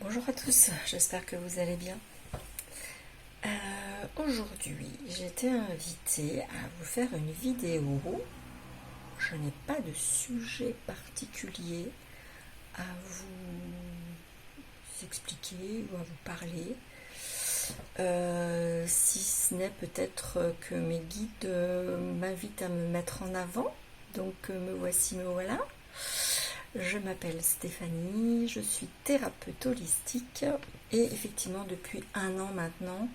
Bonjour à tous, j'espère que vous allez bien. Aujourd'hui, j'ai été invitée à vous faire une vidéo. Je n'ai pas de sujet particulier à vous expliquer ou à vous parler. Si ce n'est peut-être que mes guides m'invitent à me mettre en avant. Donc me voici, me voilà. Je m'appelle Stéphanie, je suis thérapeute holistique et effectivement depuis 1 an maintenant,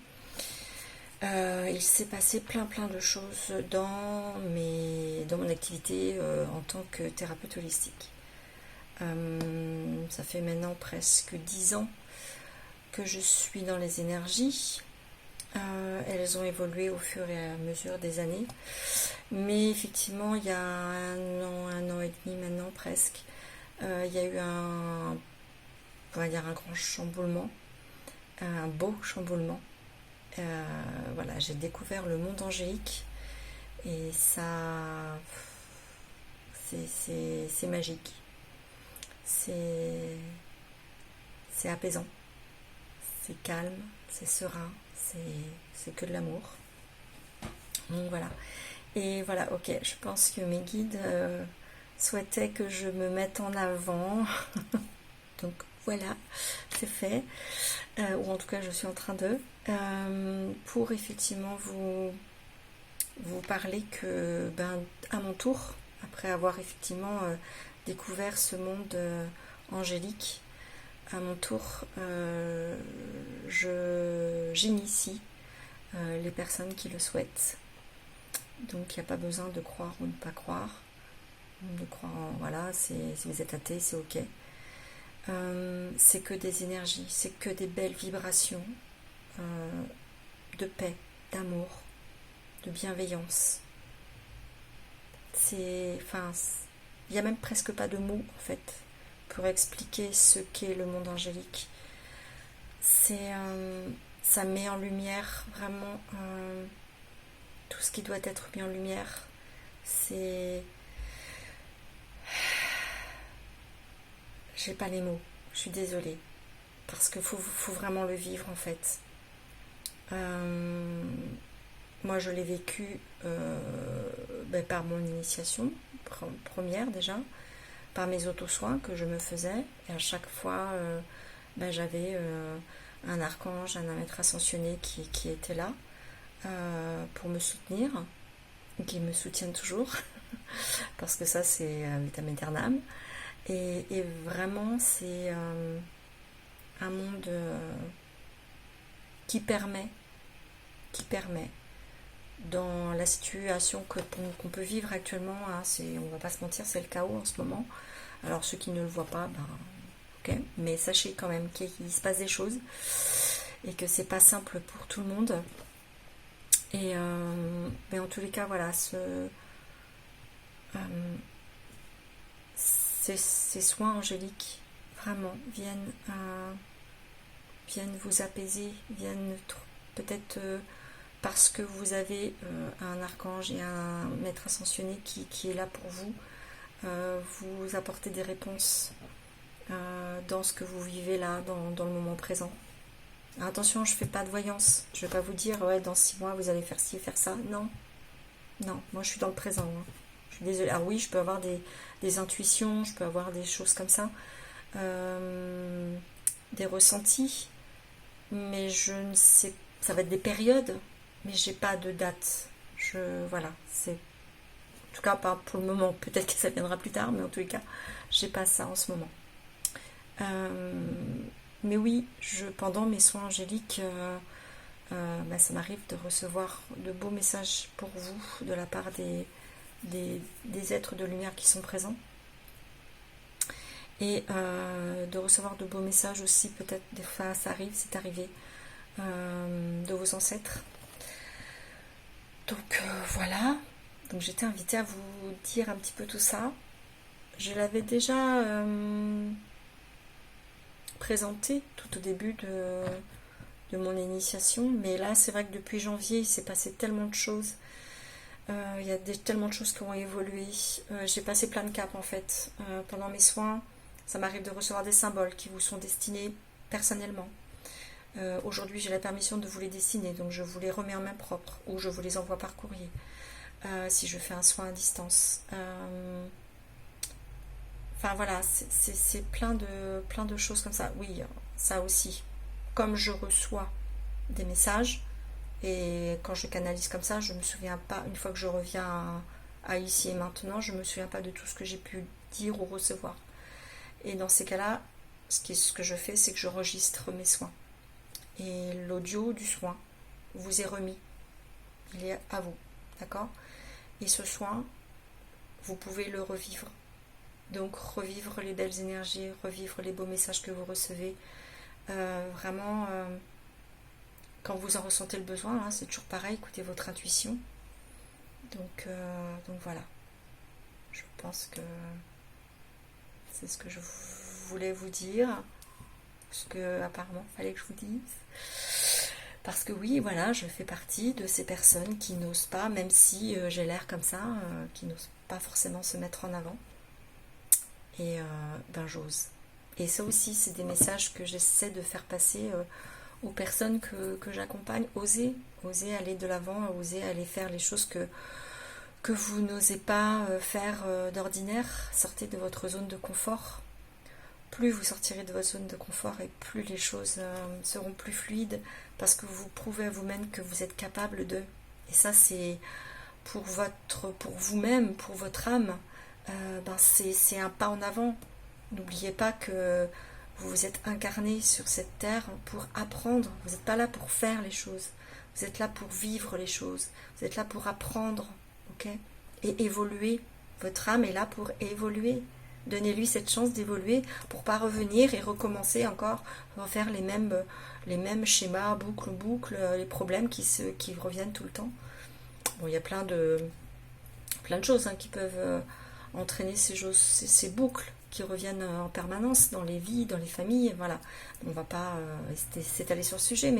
il s'est passé plein de choses dans mon activité en tant que thérapeute holistique. Ça fait maintenant presque 10 ans que je suis dans les énergies. Elles ont évolué au fur et à mesure des années. Mais effectivement, il y a 1 an et demi maintenant presque, il y a eu on va dire un grand chamboulement, un beau chamboulement. Voilà, j'ai découvert le monde angélique et ça, c'est magique, c'est apaisant, c'est calme, c'est serein, c'est que de l'amour. Donc voilà. Et voilà, ok, je pense que mes guides souhaitaient que je me mette en avant. Donc voilà, c'est fait. Ou en tout cas, je suis en train de. Pour effectivement vous parler que, à mon tour, après avoir effectivement découvert ce monde angélique, à mon tour, j'initie les personnes qui le souhaitent. Donc il n'y a pas besoin de croire ou de ne pas croire. De croire en, voilà, si vous êtes athée, c'est ok. C'est que des énergies, c'est que des belles vibrations de paix, d'amour, de bienveillance. Il n'y a même presque pas de mots en fait pour expliquer ce qu'est le monde angélique. Ça met en lumière vraiment tout ce qui doit être mis en lumière. J'ai pas les mots, je suis désolée, parce qu'il faut vraiment le vivre en fait. Moi je l'ai vécu par mon initiation première déjà, par mes auto-soins que je me faisais, et à chaque fois j'avais un archange, un maître ascensionné qui était là pour me soutenir, qui me soutiennent toujours, parce que ça c'est vitam aeternam. Et vraiment, c'est un monde qui permet, dans la situation qu'on peut vivre actuellement, hein, on va pas se mentir, c'est le chaos en ce moment. Alors ceux qui ne le voient pas, ok, mais sachez quand même qu'il se passe des choses et que c'est pas simple pour tout le monde. Et mais en tous les cas, voilà, ces soins angéliques vraiment viennent vous apaiser, viennent peut-être parce que vous avez un archange et un maître ascensionné qui est là pour vous, vous apporter des réponses dans ce que vous vivez là, dans le moment présent. Attention, je ne fais pas de voyance, je ne vais pas vous dire ouais, dans 6 mois vous allez faire ci, faire ça, non, moi je suis dans le présent, hein. Je suis désolée. Ah oui, je peux avoir des intuitions, je peux avoir des choses comme ça, des ressentis, mais je ne sais, ça va être des périodes, mais j'ai pas de date. Voilà, c'est en tout cas pas pour le moment. Peut-être que ça viendra plus tard, mais en tous les cas, j'ai pas ça en ce moment. Mais oui, pendant mes soins angéliques, ça m'arrive de recevoir de beaux messages pour vous de la part des êtres de lumière qui sont présents. Et de recevoir de beaux messages aussi, peut-être des fois ça arrive, c'est arrivé, de vos ancêtres. Donc voilà, donc j'étais invitée à vous dire un petit peu tout ça. Je l'avais déjà présenté tout au début de mon initiation, mais là c'est vrai que depuis janvier il s'est passé tellement de choses. Il y a tellement de choses qui ont évolué. J'ai passé plein de caps en fait pendant mes soins. Ça m'arrive de recevoir des symboles qui vous sont destinés personnellement. Aujourd'hui, j'ai la permission de vous les dessiner, donc je vous les remets en main propre, ou je vous les envoie par courrier, si je fais un soin à distance. Enfin voilà, c'est plein de choses comme ça. Oui, ça aussi. Comme je reçois des messages, et quand je canalise comme ça, je me souviens pas, une fois que je reviens à ici et maintenant, je me souviens pas de tout ce que j'ai pu dire ou recevoir. Et dans ces cas-là, ce que je fais, c'est que je registre mes soins. Et l'audio du soin vous est remis. Il est à vous. D'accord? Et ce soin, vous pouvez le revivre. Donc revivre les belles énergies, revivre les beaux messages que vous recevez. Vraiment, quand vous en ressentez le besoin, hein, c'est toujours pareil, écoutez votre intuition. Donc voilà. Je pense que c'est ce que je voulais vous dire. Ce que apparemment il fallait que je vous dise. Parce que oui, voilà, je fais partie de ces personnes qui n'osent pas, même si j'ai l'air comme ça, qui n'osent pas forcément se mettre en avant. Et ben j'ose. Et ça aussi, c'est des messages que j'essaie de faire passer aux personnes que j'accompagne. Osez aller de l'avant, osez aller faire les choses que vous n'osez pas faire d'ordinaire. Sortez de votre zone de confort. Plus vous sortirez de votre zone de confort et plus les choses seront plus fluides parce que vous prouvez à vous-même que vous êtes capable de. Et ça, c'est pour vous-même, pour votre âme, c'est un pas en avant. N'oubliez pas que vous vous êtes incarné sur cette terre pour apprendre. Vous n'êtes pas là pour faire les choses. Vous êtes là pour vivre les choses. Vous êtes là pour apprendre, ok, et évoluer. Votre âme est là pour évoluer. Donnez-lui cette chance d'évoluer pour pas revenir et recommencer encore, refaire les mêmes schémas, boucle, les problèmes qui reviennent tout le temps. Bon, il y a plein de choses hein, qui peuvent entraîner ces boucles qui reviennent en permanence dans les vies, dans les familles. Voilà. On ne va pas s'étaler sur le sujet,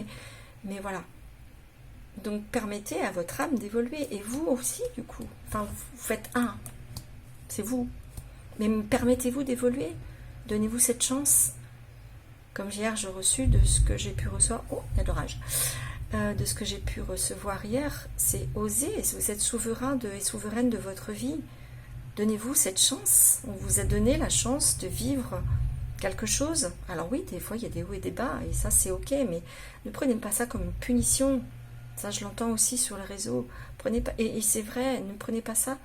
mais voilà. Donc permettez à votre âme d'évoluer. Et vous aussi, du coup. Enfin, vous faites un. C'est vous. Mais permettez-vous d'évoluer. Donnez-vous cette chance. Comme hier, j'ai reçu de ce que j'ai pu recevoir. Oh, il y a de l'orage. De ce que j'ai pu recevoir hier, c'est oser. Vous êtes souverain et souveraine de votre vie. Donnez-vous cette chance. On vous a donné la chance de vivre quelque chose. Alors oui, des fois, il y a des hauts et des bas. Et ça, c'est ok. Mais ne prenez pas ça comme une punition. Ça, je l'entends aussi sur les réseaux. Prenez pas, et c'est vrai, ne prenez pas ça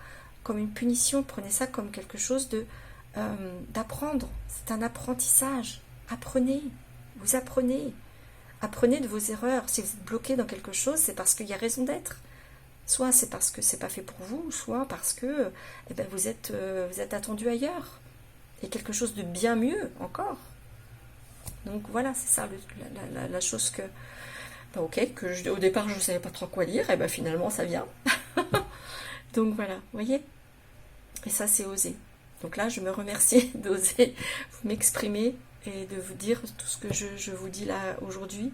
comme une punition, prenez ça comme quelque chose d'apprendre. C'est un apprentissage. Apprenez, vous apprenez. Apprenez de vos erreurs. Si vous êtes bloqué dans quelque chose, c'est parce qu'il y a raison d'être. Soit c'est parce que c'est pas fait pour vous, soit parce que vous êtes attendu ailleurs. Et quelque chose de bien mieux encore. Donc voilà, c'est ça la chose que... au départ je ne savais pas trop quoi lire, et finalement ça vient. Donc voilà, vous voyez. Et ça, c'est oser. Donc là, je me remercie d'oser m'exprimer et de vous dire tout ce que je vous dis là aujourd'hui.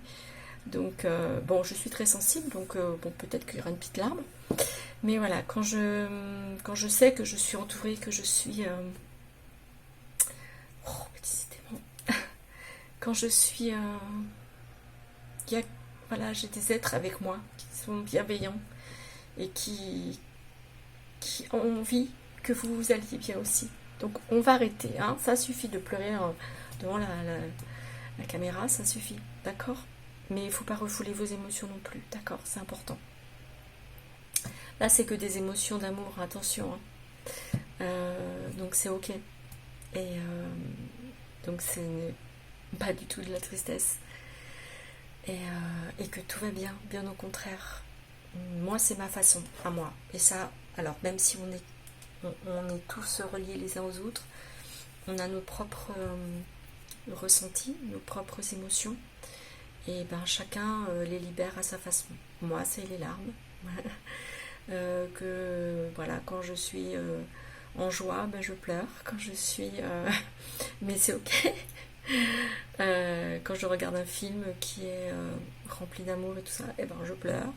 Donc, bon, je suis très sensible, donc bon, peut-être qu'il y aura une petite larme. Mais voilà, quand je sais que je suis entourée, que je suis... décidément. Quand je suis... voilà, j'ai des êtres avec moi qui sont bienveillants et qui ont envie que vous alliez bien aussi. Donc on va arrêter, hein. Ça suffit de pleurer devant la caméra, ça suffit, d'accord? Mais il ne faut pas refouler vos émotions non plus, d'accord? C'est important. Là c'est que des émotions d'amour, attention, hein. Donc c'est ok. Et donc c'est pas du tout de la tristesse. Et que tout va bien, bien au contraire. Moi c'est ma façon, à moi. Et ça, alors même si on est tous reliés les uns aux autres, on a nos propres ressentis, nos propres émotions, et chacun les libère à sa façon. Moi, c'est les larmes. Que voilà, quand je suis en joie, je pleure. Quand je suis... mais c'est ok. Quand je regarde un film qui est rempli d'amour et tout ça, je pleure.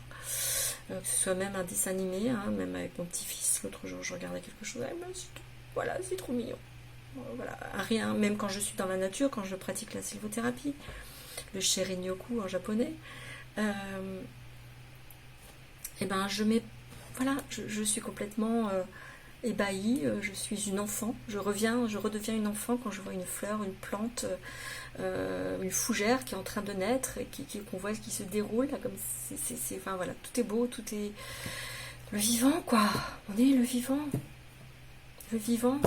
Que ce soit même un dessin animé, hein, même avec mon petit-fils, l'autre jour je regardais quelque chose, voilà, c'est trop mignon. Voilà, rien, même quand je suis dans la nature, quand je pratique la sylvothérapie, le Shinrin-yoku en japonais, et ben voilà, je suis complètement ébahie, je suis une enfant, je redeviens une enfant quand je vois une fleur, une plante, une fougère qui est en train de naître et qu'on voit qui se déroule là, comme enfin voilà, tout est beau, tout est le vivant quoi. On est le vivant, le vivant.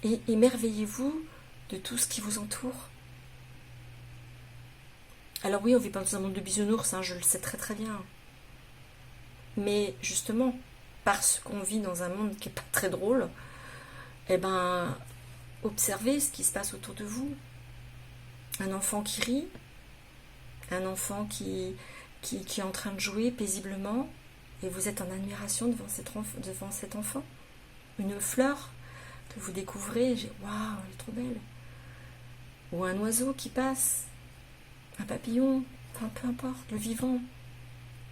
Et émerveillez-vous de tout ce qui vous entoure. Alors oui, on vit pas dans un monde de bisounours, hein, je le sais très très bien. Mais justement, parce qu'on vit dans un monde qui est pas très drôle, eh ben, observez ce qui se passe autour de vous. Un enfant qui rit, un enfant qui est en train de jouer paisiblement, et vous êtes en admiration devant cet enfant. Une fleur que vous découvrez, waouh, elle est trop belle. Ou un oiseau qui passe, un papillon, enfin peu importe, le vivant.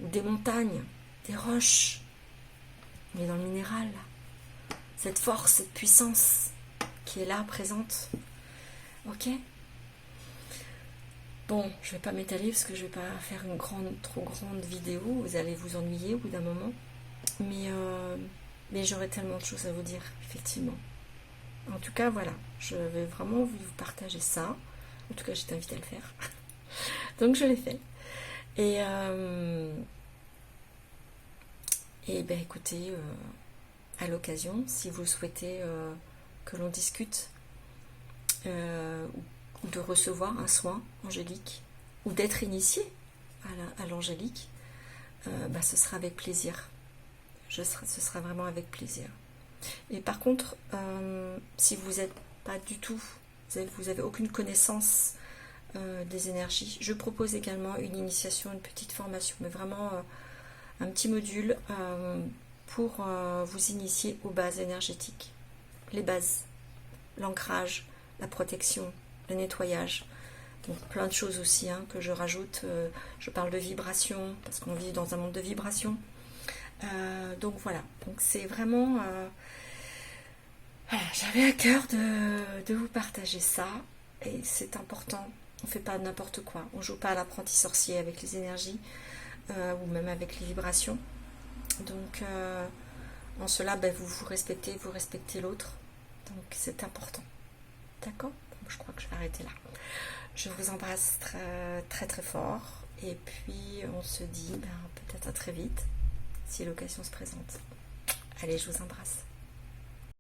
Ou des montagnes, des roches. On est dans le minéral, là. Cette force, cette puissance qui est là, présente. Ok ? Bon, je vais pas m'étaler parce que je vais pas faire une trop grande vidéo. Vous allez vous ennuyer au bout d'un moment. Mais j'aurai tellement de choses à vous dire, effectivement. En tout cas, voilà. Je vais vraiment vous partager ça. En tout cas, j'étais invitée à le faire. Donc, je l'ai fait. Et ben écoutez, à l'occasion, si vous souhaitez que l'on discute ou de recevoir un soin angélique ou d'être initié à l'angélique, ce sera avec plaisir. Ce sera vraiment avec plaisir. Et par contre, si vous n'êtes pas du tout, vous avez aucune connaissance des énergies, je propose également une initiation, une petite formation, mais vraiment un petit module pour vous initier aux bases énergétiques. Les bases, l'ancrage, la protection, le nettoyage. Donc plein de choses aussi que je rajoute. Je parle de vibration, parce qu'on vit dans un monde de vibration. Donc voilà, donc c'est vraiment... voilà, j'avais à cœur de vous partager ça. Et c'est important. On ne fait pas n'importe quoi. On ne joue pas à l'apprenti sorcier avec les énergies. Ou même avec les vibrations. Donc en cela, vous respectez l'autre. Donc c'est important. D'accord ? Bon, je crois que je vais arrêter là. Je vous embrasse très très, très fort. Et puis on se dit peut-être à très vite, si l'occasion se présente. Allez, je vous embrasse.